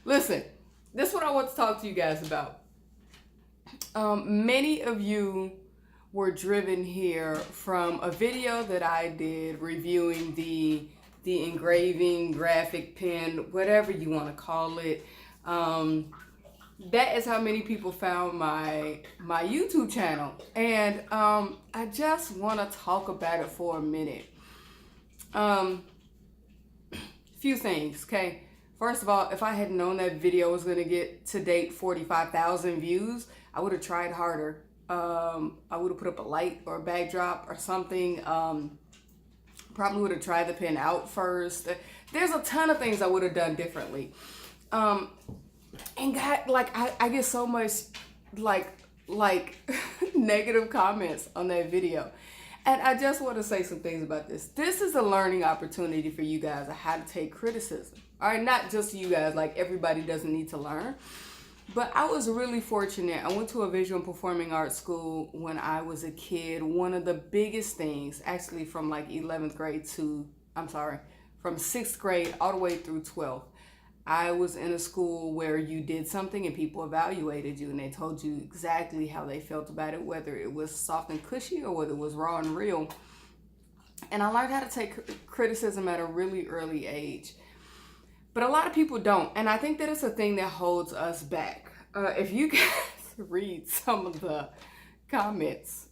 Listen, this is what I want to talk to you guys about. Many of you were driven here from a video that I did reviewing the engraving, graphic pen, whatever you want to call it. That is how many people found my YouTube channel, and I just want to talk about it for a minute. Few things, okay? First of all, if I had known that video was gonna get to date 45,000 views, I would have tried harder. I would have put up a light or a backdrop or something. Probably would have tried the pen out first. There's a ton of things I would have done differently. And God, like I get so much like negative comments on that video. And I just want to say some things about this. This is a learning opportunity for you guys on how to take criticism. All right, not just you guys, like everybody doesn't need to learn. But I was really fortunate. I went to a visual and performing arts school when I was a kid. One of the biggest things, actually from like 11th grade to, from 6th grade all the way through 12th. I was in a school where you did something and people evaluated you and they told you exactly how they felt about it, whether it was soft and cushy or whether it was raw and real. And I learned how to take criticism at a really early age. But a lot of people don't. And I think that it's a thing that holds us back. If you guys read some of the comments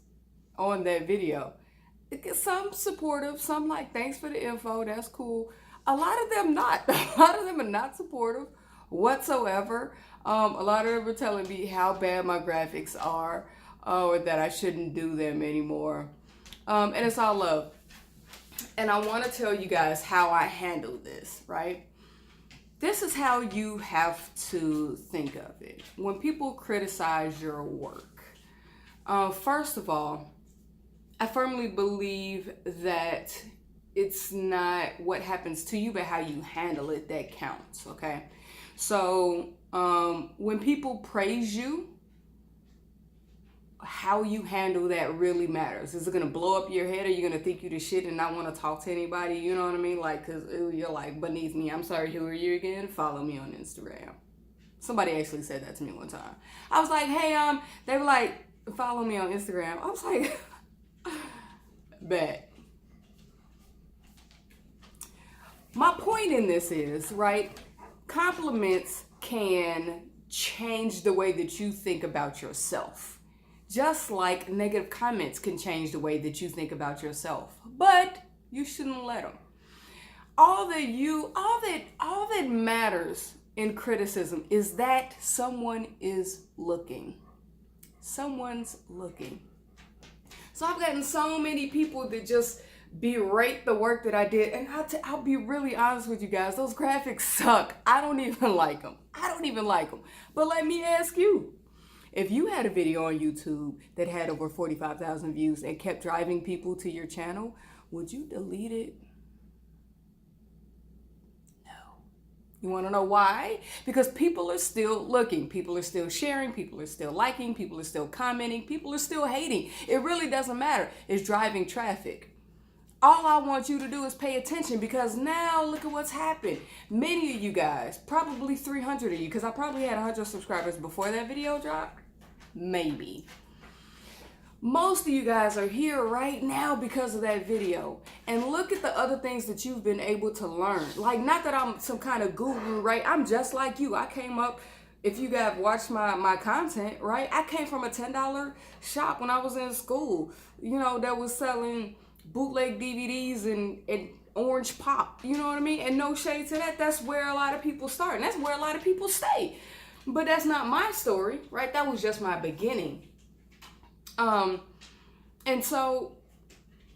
on that video, some supportive, some like, thanks for the info, that's cool. A lot of them not. A lot of them are not supportive whatsoever. A lot of them are telling me how bad my graphics are, or that I shouldn't do them anymore. And it's all love. And I want to tell you guys how I handle this, right? This is how you have to think of it. When people criticize your work, first of all, I firmly believe that it's not what happens to you, but how you handle it that counts, okay? So when people praise you, how you handle that really matters. Is it gonna blow up your head? Or are you gonna think you the shit and not want to talk to anybody? You know what I mean? Like, cause you're like, beneath me. I'm sorry, who are you again? Follow me on Instagram. Somebody actually said that to me one time. I was like, hey, they were like, follow me on Instagram. I was like, bet. My point in this is, right, compliments can change the way that you think about yourself. Just like negative comments can change the way that you think about yourself. But you shouldn't let them. All that matters in criticism is that someone is looking. Someone's looking. So I've gotten so many people that just berate the work that I did, and I'll be really honest with you guys, those graphics suck. I don't even like them. But let me ask you, if you had a video on YouTube that had over 45,000 views and kept driving people to your channel, would you delete it? No. You want to know why? Because people are still looking. People are still sharing. People are still liking. People are still commenting. People are still hating. It really doesn't matter. It's driving traffic. All I want you to do is pay attention, because now look at what's happened. Many of you guys, probably 300 of you, because I probably had 100 subscribers before that video dropped. Maybe. Most of you guys are here right now because of that video. And look at the other things that you've been able to learn. Like, not that I'm some kind of guru, right? I'm just like you. I came up, if you guys watched my content, right? I came from a $10 shop when I was in school, you know, that was selling bootleg DVDs and orange pop, you know what I mean? And no shade to that, that's where a lot of people start, and that's where a lot of people stay. But that's not my story, right? That was just my beginning. And so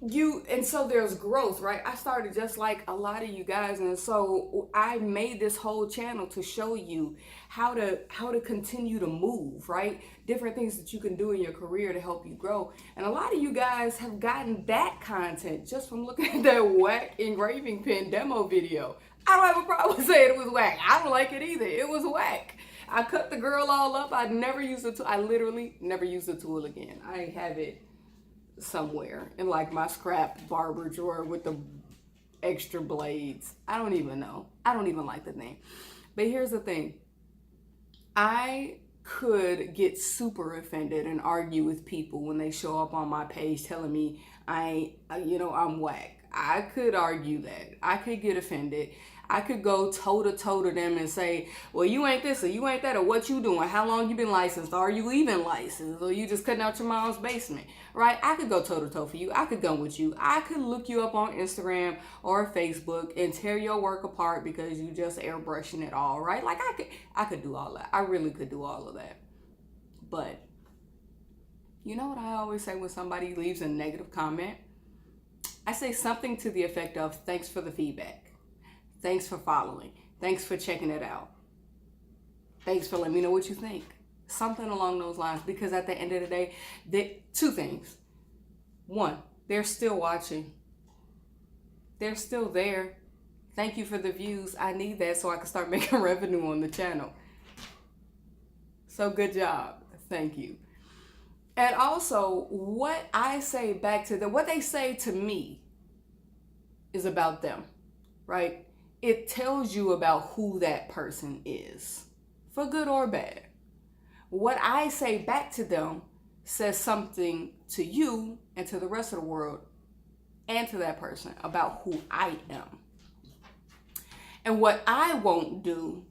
there's growth, right? I started just like a lot of you guys, and so I made this whole channel to show you how to continue to move, right? Different things that you can do in your career to help you grow. And a lot of you guys have gotten that content just from looking at that whack engraving pen demo video. I don't have a problem saying it was whack. I don't like it either. It was whack. I cut the girl all up. I never used the tool. I literally never used the tool again. I have it somewhere in like my scrap barber drawer with the extra blades. I don't even know. I don't even like the thing. But here's the thing. I could get super offended and argue with people when they show up on my page telling me I'm whack. I could argue that. I could get offended. I could go toe to toe to them and say, well, you ain't this or you ain't that, or what you doing? How long you been licensed? Are you even licensed? Or you just cutting out your mom's basement, right? I could go toe to toe for you. I could gun with you. I could look you up on Instagram or Facebook and tear your work apart because you just airbrushing it all, right? Like I could do all that. I really could do all of that. But you know what I always say when somebody leaves a negative comment? I say something to the effect of, thanks for the feedback. Thanks for following. Thanks for checking it out. Thanks for letting me know what you think. Something along those lines. Because at the end of the day, two things. One, they're still watching. They're still there. Thank you for the views. I need that so I can start making revenue on the channel. So good job. Thank you. And also, what I say back to them, what they say to me is about them, right? It tells you about who that person is, for good or bad. What I say back to them says something to you and to the rest of the world and to that person about who I am. And what I won't do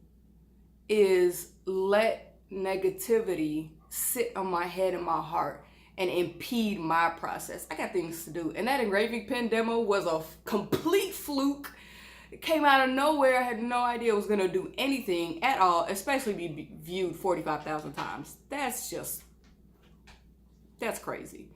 is let negativity sit on my head and my heart and impede my process. I got things to do. And that engraving pen demo was a complete fluke. It came out of nowhere. I had no idea it was going to do anything at all, especially be viewed 45,000 times. That's crazy.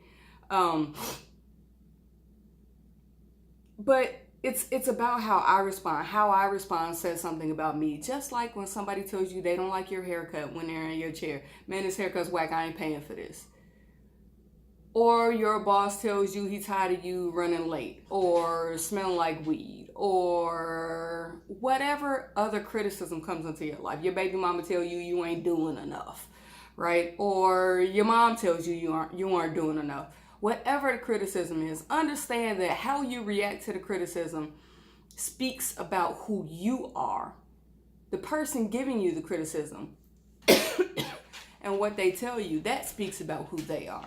But it's about how I respond. How I respond says something about me. Just like when somebody tells you they don't like your haircut when they're in your chair. Man, this haircut's whack. I ain't paying for this. Or your boss tells you he's tired of you running late or smelling like weed or whatever other criticism comes into your life. Your baby mama tell you you ain't doing enough, right? Or your mom tells you you aren't doing enough. Whatever the criticism is, understand that how you react to the criticism speaks about who you are. The person giving you the criticism and what they tell you, that speaks about who they are.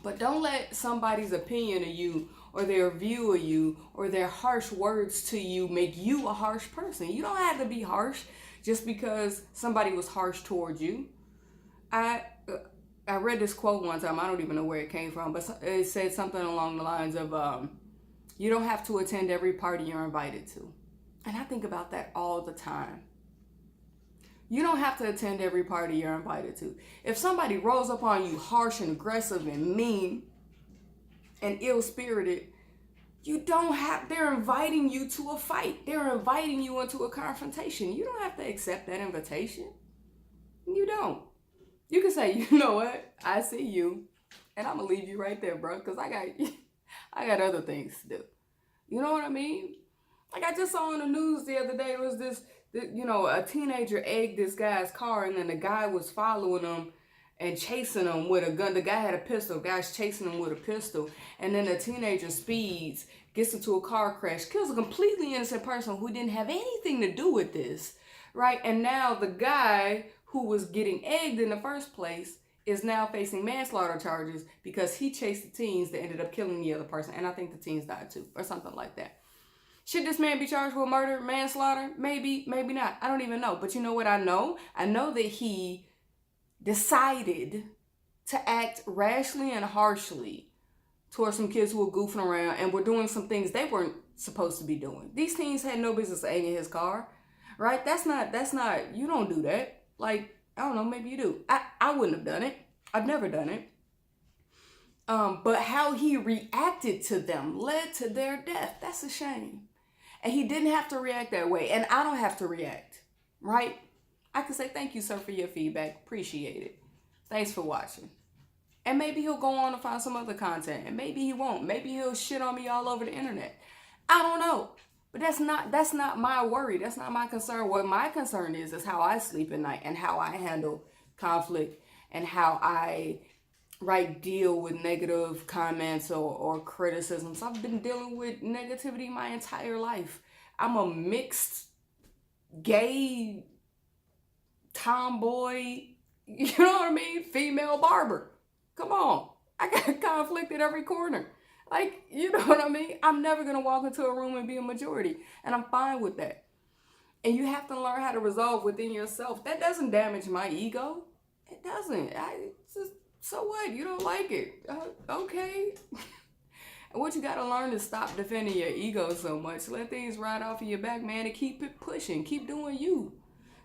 But don't let somebody's opinion of you or their view of you or their harsh words to you make you a harsh person. You don't have to be harsh just because somebody was harsh towards you. I read this quote one time. I don't even know where it came from, but it said something along the lines of, you don't have to attend every party you're invited to. And I think about that all the time. You don't have to attend every party you're invited to. If somebody rolls up on you harsh and aggressive and mean and ill-spirited, they're inviting you to a fight. They're inviting you into a confrontation. You don't have to accept that invitation. You don't. You can say, you know what? I see you and I'm gonna leave you right there, bro, because I got other things to do. You know what I mean? Like I just saw on the news the other day, it was a teenager egged this guy's car, and then the guy was following him and chasing him with a gun. The guy had a pistol. The guy's chasing him with a pistol. And then the teenager speeds, gets into a car crash, kills a completely innocent person who didn't have anything to do with this, right? And now the guy who was getting egged in the first place is now facing manslaughter charges because he chased the teens that ended up killing the other person. And I think the teens died too, or something like that. Should this man be charged with murder, manslaughter? Maybe, maybe not. I don't even know. But you know what I know? I know that he decided to act rashly and harshly towards some kids who were goofing around and were doing some things they weren't supposed to be doing. These teens had no business egging his car, right? That's not, you don't do that. Like, I don't know, maybe you do. I wouldn't have done it. I've never done it. But how he reacted to them led to their death. That's a shame. And he didn't have to react that way. And I don't have to react, right? I can say, thank you, sir, for your feedback. Appreciate it. Thanks for watching. And maybe he'll go on to find some other content. And maybe he won't. Maybe he'll shit on me all over the internet. I don't know. But that's not my worry. That's not my concern. What my concern is how I sleep at night and how I handle conflict and how I deal with negative comments or criticisms. I've been dealing with negativity my entire life. I'm a mixed, gay, tomboy, you know what I mean, female barber. Come on. I got conflict at every corner. Like, you know what I mean? I'm never going to walk into a room and be a majority. And I'm fine with that. And you have to learn how to resolve within yourself. That doesn't damage my ego. It doesn't. So what? You don't like it. Okay. And what you got to learn is stop defending your ego so much. Let things ride off of your back, man, and keep it pushing. Keep doing you.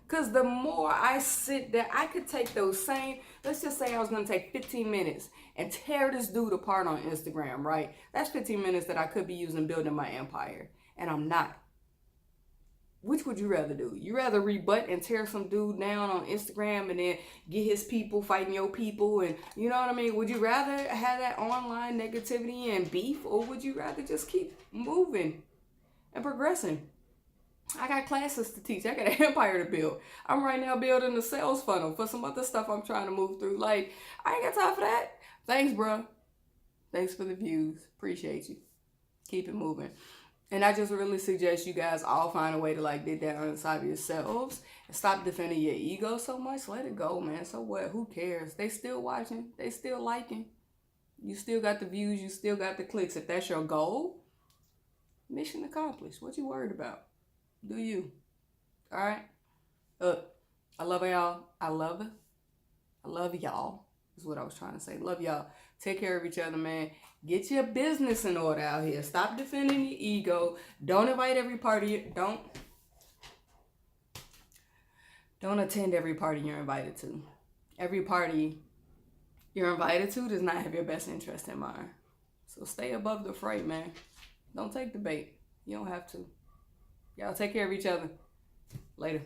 Because the more I sit there, I could take those same, let's just say I was going to take 15 minutes and tear this dude apart on Instagram, right? That's 15 minutes that I could be using building my empire. And I'm not. Which would you rather do? You rather rebut and tear some dude down on Instagram and then get his people fighting your people, and you know what I mean? Would you rather have that online negativity and beef, or would you rather just keep moving and progressing? I got classes to teach. I got an empire to build. I'm right now building a sales funnel for some other stuff I'm trying to move through. Like, I ain't got time for that. Thanks, bro. Thanks for the views. Appreciate you. Keep it moving. And I just really suggest you guys all find a way to like dig down inside of yourselves and stop defending your ego so much. Let it go, man. So what? Who cares? They still watching. They still liking. You still got the views. You still got the clicks. If that's your goal, mission accomplished. What you worried about? Do you? All right? I love y'all. I love y'all is what I was trying to say. Love y'all. Take care of each other, man. Get your business in order out here. Stop defending your ego. Don't invite every party. Don't attend every party you're invited to. Every party you're invited to does not have your best interest in mind. So stay above the fray, man. Don't take the bait. You don't have to. Y'all take care of each other. Later.